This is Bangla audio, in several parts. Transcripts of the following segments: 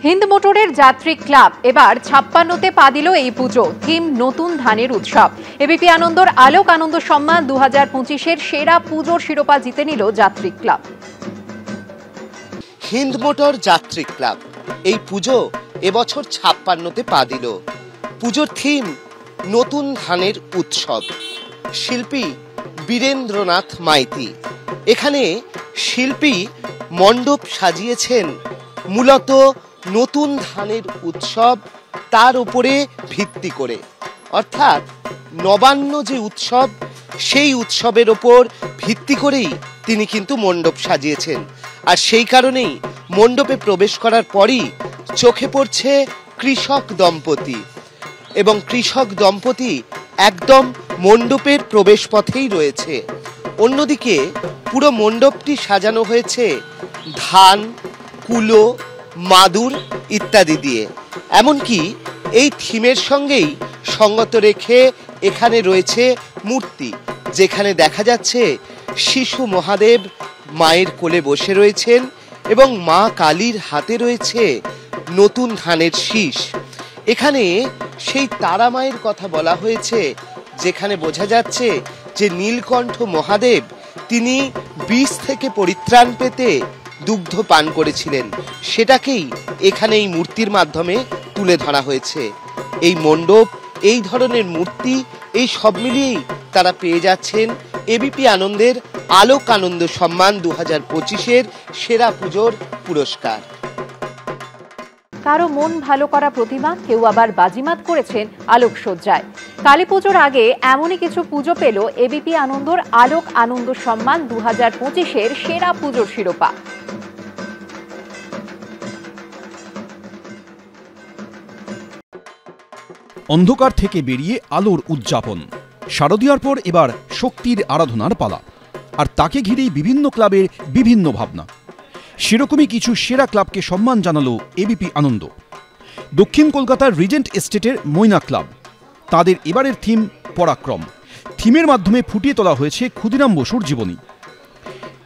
হিন্দ মোটরের যাত্রী ক্লাব এবার ৫৬তে পা দিল এই পুজো। থিম নতুন ধানের উৎসব। এবিপি আনন্দর আলোক আনন্দ সম্মান ২০২৫-এর সেরা পুজোর শিরোপা জিতে নিল যাত্রী ক্লাব। হিন্দ মোটর যাত্রী ক্লাব এই পুজো এবছর ৫৬তে পা দিল। পুজোর থিম নতুন ধানের উৎসব। শিল্পী বীরেন্দ্রনাথ মাইতি। এখানে শিল্পী মণ্ডপ সাজিয়েছেন মূলত নতুন ধানের উৎসব তার উপরে ভিত্তি করে, অর্থাৎ নবান্ন যে উৎসব সেই উৎসবের ওপর ভিত্তি করেই তিনি কিন্তু মণ্ডপ সাজিয়েছেন। আর সেই কারণেই মণ্ডপে প্রবেশ করার পরই চোখে পড়ছে কৃষক দম্পতি, এবং কৃষক দম্পতি একদম মণ্ডপের প্রবেশ পথেই রয়েছে। অন্যদিকে পুরো মণ্ডপটি সাজানো হয়েছে ধান, কুলো, মাদুর ইত্যাদি দিয়ে। এমনকি এই থিমের সঙ্গেই সঙ্গত রেখে এখানে রয়েছে মূর্তি, যেখানে দেখা যাচ্ছে শিশু মহাদেব মায়ের কোলে বসে রয়েছেন এবং মা কালীর হাতে রয়েছে নতুন ধানের শীষ। এখানে সেই তারা মায়ের কথা বলা হয়েছে, যেখানে বোঝা যাচ্ছে যে নীলকণ্ঠ মহাদেব তিনি বিষ থেকে পরিত্রাণ পেতে দুগ্ধ পান করেছিলেন, সেটাকেই এখানে এই মূর্তির মাধ্যমে তুলে ধরা হয়েছে। এই মণ্ডপ, এই ধরনের মূর্তি, এই সব মিলিয়েই তারা পেয়ে যাচ্ছেন এবিপি আনন্দের আলোক আনন্দ সম্মান ২০২৫-এর সেরা পুজোর পুরস্কার। কারো মন ভালো করা প্রতিমা, কেউ আবার বাজিমাত করেছেন আলোকসজ্জায়। কালী পুজোর আগে এমনই কিছু পুজো পেল এবিপি আনন্দর আলোক আনন্দ সম্মান ২০২৫-এর সেরা পুজোর শিরোপা। অন্ধকার থেকে বেরিয়ে আলোর উদযাপন। শারদীয়ার পর এবার শক্তির আরাধনার পালা, আর তাকে ঘিরেই বিভিন্ন ক্লাবের বিভিন্ন ভাবনা। সেরকমই কিছু সেরা ক্লাবকে সম্মান জানালো এবিপি আনন্দ। দক্ষিণ কলকাতার রিজেন্ট এস্টেটের মৈনা ক্লাব, তাদের এবারের থিম পরাক্রম। থিমের মাধ্যমে ফুটিয়ে তোলা হয়েছে ক্ষুদিরাম বসুর জীবনী।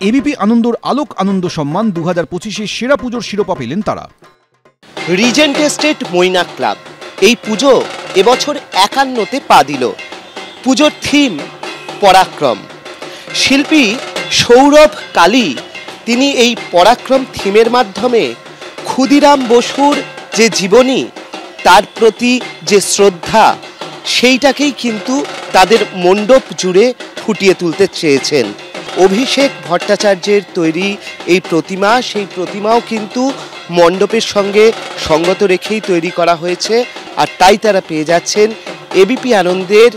এবিপি আনন্দর আলোক আনন্দ সম্মান ২০২৫-এর সেরা পুজোর শিরোপা পেলেন তারা। রিজেন্ট এস্টেট মৈনা ক্লাব এই পুজো এবছর ৫১তে পা দিল। পুজোর থিম পরাক্রম। শিল্পী সৌরভ কালী তিনি এই পরাক্রম থিমের মাধ্যমে ক্ষুদিরাম বসুর যে জীবনী, তার প্রতি যে শ্রদ্ধা, সেইটাকেই কিন্তু তাদের মণ্ডপ জুড়ে ফুটিয়ে তুলতে চেয়েছেন। অভিষেক ভট্টাচার্যের তৈরি এই প্রতিমা, সেই প্রতিমাও কিন্তু মণ্ডপের সঙ্গে সঙ্গত রেখেই তৈরি করা হয়েছে। আর তাই তারা পেয়ে যাচ্ছেন এবিপি আনন্দের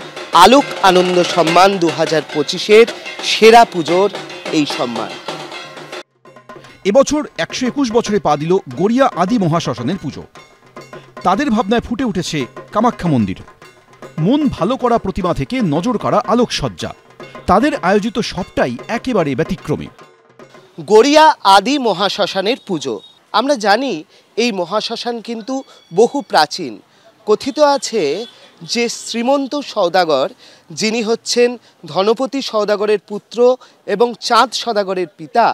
আলোক আনন্দ সম্মান ২০২৫-এর সেরা পুজোর এই সম্মান। এবছর ১২১ বছরে পা দিল গড়িয়া আদি মহাশ্মশানের পুজো। তাদের ভাবনায় ফুটে উঠেছে কামাখ্যা মন্দির। মন ভালো করা প্রতিমা থেকে নজর কাড়া আলোকসজ্জা, তাদের আয়োজিত সবটাই একেবারে ব্যতিক্রমী। গড়িয়া আদি মহাশ্মশানের পুজো। আমরা জানি এই মহাশ্মশান কিন্তু বহু প্রাচীন। কথিত আছে যে শ্রীমন্ত সওদাগর, যিনি হচ্ছেন ধনপতি সওদাগরের পুত্র এবং চাঁদ সওদাগরের পিতা,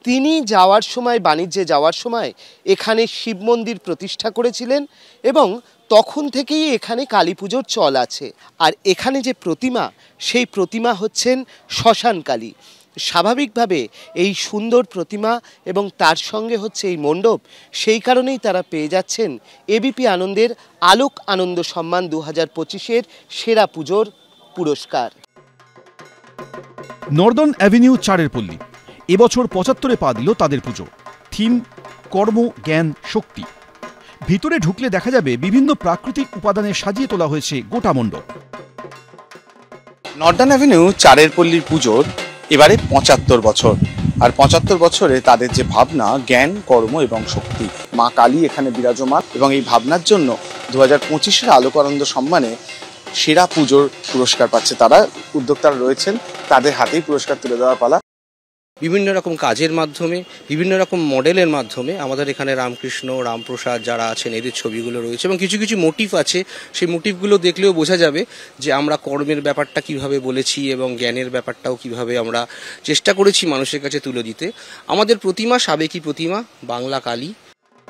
তিনি যাওয়ার সময়, বাণিজ্যে যাওয়ার সময় এখানে শিব মন্দির প্রতিষ্ঠা করেছিলেন এবং তখন থেকেই এখানে কালী পুজোর চল আছে। আর এখানে যে প্রতিমা, সেই প্রতিমা হচ্ছেন শ্মশান কালী। স্বাভাবিকভাবে এই সুন্দর প্রতিমা এবং তার সঙ্গে হচ্ছে এই মণ্ডপ, সেই কারণেই তারা পেয়ে যাচ্ছেন এবিপি আনন্দের আলোক আনন্দ সম্মান ২০২৫-এর সেরা পুজোর পুরস্কার। নর্দার্ন অ্যাভিনিউ চারের পল্লী এবছর ৭৫-এ পা দিল তাদের পুজো। থিম কর্ম, জ্ঞান, শক্তি। ভিতরে ঢুকলে দেখা যাবে বিভিন্ন প্রাকৃতিক উপাদানে সাজিয়ে তোলা হয়েছে গোটা মণ্ডপ। নর্দার্ন অ্যাভিনিউ চারের পল্লীর পুজোর এবারে ৭৫ বছর। আর ৭৫ বছরে তাদের যে ভাবনা, জ্ঞান, কর্ম এবং শক্তি, মা কালী এখানে বিরাজমান, এবং এই ভাবনার জন্য ২০২৫-এর আলোক আনন্দ সম্মানে সেরা পুজোর পুরস্কার পাচ্ছে তারা। উদ্যোক্তারা রয়েছেন, তাদের হাতেই পুরস্কার তুলে দেওয়ার পালা। বিভিন্ন রকম কাজের মাধ্যমে, বিভিন্ন রকম মডেলের মাধ্যমে আমাদের এখানে রামকৃষ্ণ, রামপ্রসাদ যারা আছেন এদের ছবিগুলো রয়েছে, এবং কিছু কিছু মোটিভ আছে। সেই মোটিভগুলো দেখলেও বোঝা যাবে যে আমরা কর্মের ব্যাপারটা কিভাবে বলেছি এবং জ্ঞানের ব্যাপারটাও কিভাবে আমরা চেষ্টা করেছি মানুষের কাছে তুলে দিতে। আমাদের প্রতিমা সাবেকি প্রতিমা, বাংলা কালী।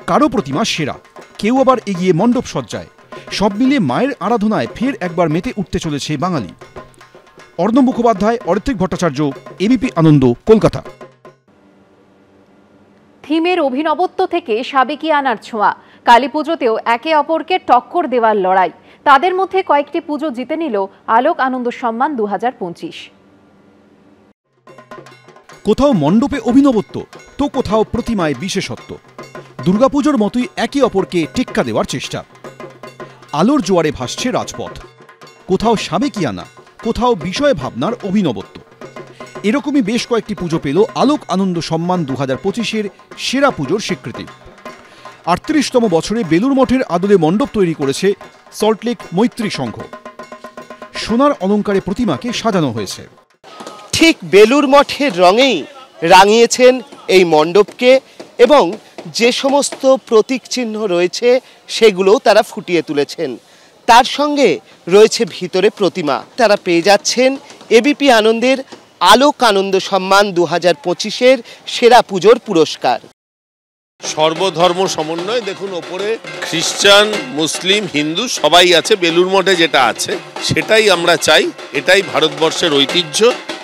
কারো প্রতিমা সেরা, কেউ আবার এগিয়ে মণ্ডপ সজ্জায়। সব মিলিয়ে মায়ের আরাধনায় ফের একবার মেতে উঠতে চলেছে বাঙালি। অর্ণব মুখোপাধ্যায়, অরিত্রিক ভট্টাচার্য, এবিপি আনন্দ, কলকাতা। থিমের অভিনবত্ব থেকে সাবেকিয়ানার ছোঁয়া, কালী পুজোতেও একে অপরকে টক্কর দেওয়ার লড়াই। তাদের মধ্যে কয়েকটি পুজো জিতে নিল আলোক আনন্দ সম্মান 2025। কোথাও মণ্ডপে অভিনবত্ব, তো কোথাও প্রতিমায় বিশেষত্ব। দুর্গাপুজোর মতোই একে অপরকে টেক্কা দেওয়ার চেষ্টা। আলোর জোয়ারে ভাসছে রাজপথ, কোথাও সাবেকিয়ানা, কোথাও বিষয় ভাবনার অভিনবত্ব। এরকমই বেশ কয়েকটি পুজো পেল আলোক আনন্দ সম্মান 2025-এর সেরা পুজোর স্বীকৃতি। 38তম বছরে বেলুর মঠের আদলে মণ্ডপ তৈরি করেছে সল্টলেক মৈত্রী সংঘ। সোনার অলংকারে প্রতিমাকে সাজানো হয়েছে। ঠিক বেলুর মঠের রঙেই রাঙিয়েছেন এই মণ্ডপকে এবং যে সমস্ত প্রতীক চিহ্ন রয়েছে সেগুলোও তারা ফুটিয়ে তুলেছেন। তার সঙ্গে রয়েছে ভিতরে প্রতিমা। তারা পেয়ে যাচ্ছেন এবিপি আনন্দের আলোক আনন্দ সম্মান 2025-এর সেরা পুজোর পুরস্কার। সর্বধর্ম সমন্বয়, দেখুন ওপরে খ্রিস্টান, মুসলিম, হিন্দু সবাই আছে। বেলুর মঠে যেটা আছে সেটাই আমরা চাই, এটাই ভারতবর্ষের ঐতিহ্য।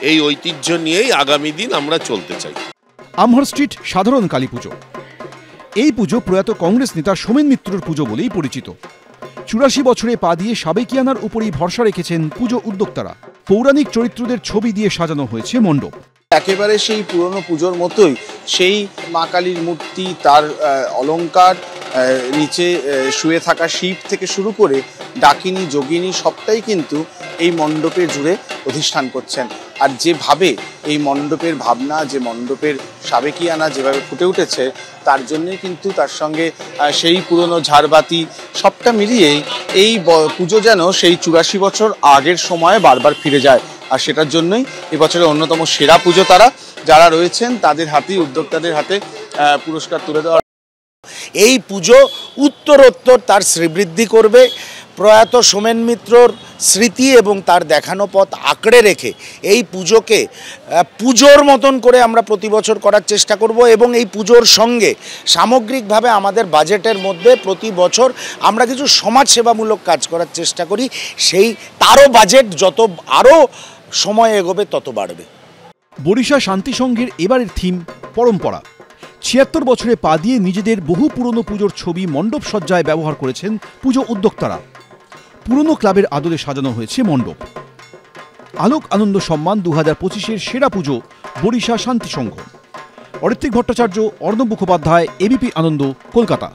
এই ঐতিহ্য নিয়েই আগামী দিন আমরা চলতে চাই। আমহর স্ট্রিট সাধারণ কালী পুজো। এই পুজো প্রয়াত কংগ্রেস নেতা সোমেন মিত্রর পুজো বলেই পরিচিত। 84 বছরে পা দিয়ে সাবেকিয়ানার উপরেই ভরসা রেখেছেন পুজো উদ্যোক্তারা। পৌরাণিক চরিত্রদের ছবি দিয়ে সাজানো হয়েছে মণ্ডপ। একেবারে সেই পুরনো পুজোর মতোই সেই মা কালীর মূর্তি, তার অলংকার, নিচে শুয়ে থাকা শিব থেকে শুরু করে ডাকিনী, যোগিনী সবটাই কিন্তু এই মণ্ডপে জুড়ে অধিষ্ঠান করছেন। আর যেভাবে এই মণ্ডপের ভাবনা, যে মণ্ডপের সাবেকিয়ানা যেভাবে ফুটে উঠেছে, তার জন্যই কিন্তু তার সঙ্গে সেই পুরনো ঝাড়বাতি সবটা মিলিয়েই এই পুজো যেন সেই 84 বছর আগের সময়ে বারবার ফিরে যায়। আর সেটার জন্যই এবছরের অন্যতম সেরা পুজো তারা যারা রয়েছেন তাদের হাতেই, উদ্যোক্তাদের হাতে পুরস্কার তুলে দেওয়া। এই পুজো উত্তরোত্তর তার শ্রীবৃদ্ধি করবে। প্রয়াত সোমেন মিত্রর স্মৃতি এবং তার দেখানো পথ আঁকড়ে রেখে এই পুজোকে পুজোর মতন করে আমরা প্রতি বছর করার চেষ্টা করব এবং এই পুজোর সঙ্গে সামগ্রিকভাবে আমাদের বাজেটের মধ্যে প্রতি বছর আমরা কিছু সমাজসেবামূলক কাজ করার চেষ্টা করি। সেই তারও বাজেট যত আরও সময় এগোবে তত বাড়বে। বরিশা শান্তি সংঘের এবারের থিম পরম্পরা। 76 বছরে পা দিয়ে নিজেদের বহু পুরনো পুজোর ছবি মণ্ডপ সজ্জায় ব্যবহার করেছেন পুজো উদ্যোক্তারা। পুরনো ক্লাবের আদলে সাজানো হয়েছে মণ্ডপ। আলোক আনন্দ সম্মান 2025-এর সেরা পুজো বরিশা শান্তি সংঘ। অরিত্রিক ভট্টাচার্য, অর্ণব মুখোপাধ্যায়, এবিপি আনন্দ, কলকাতা।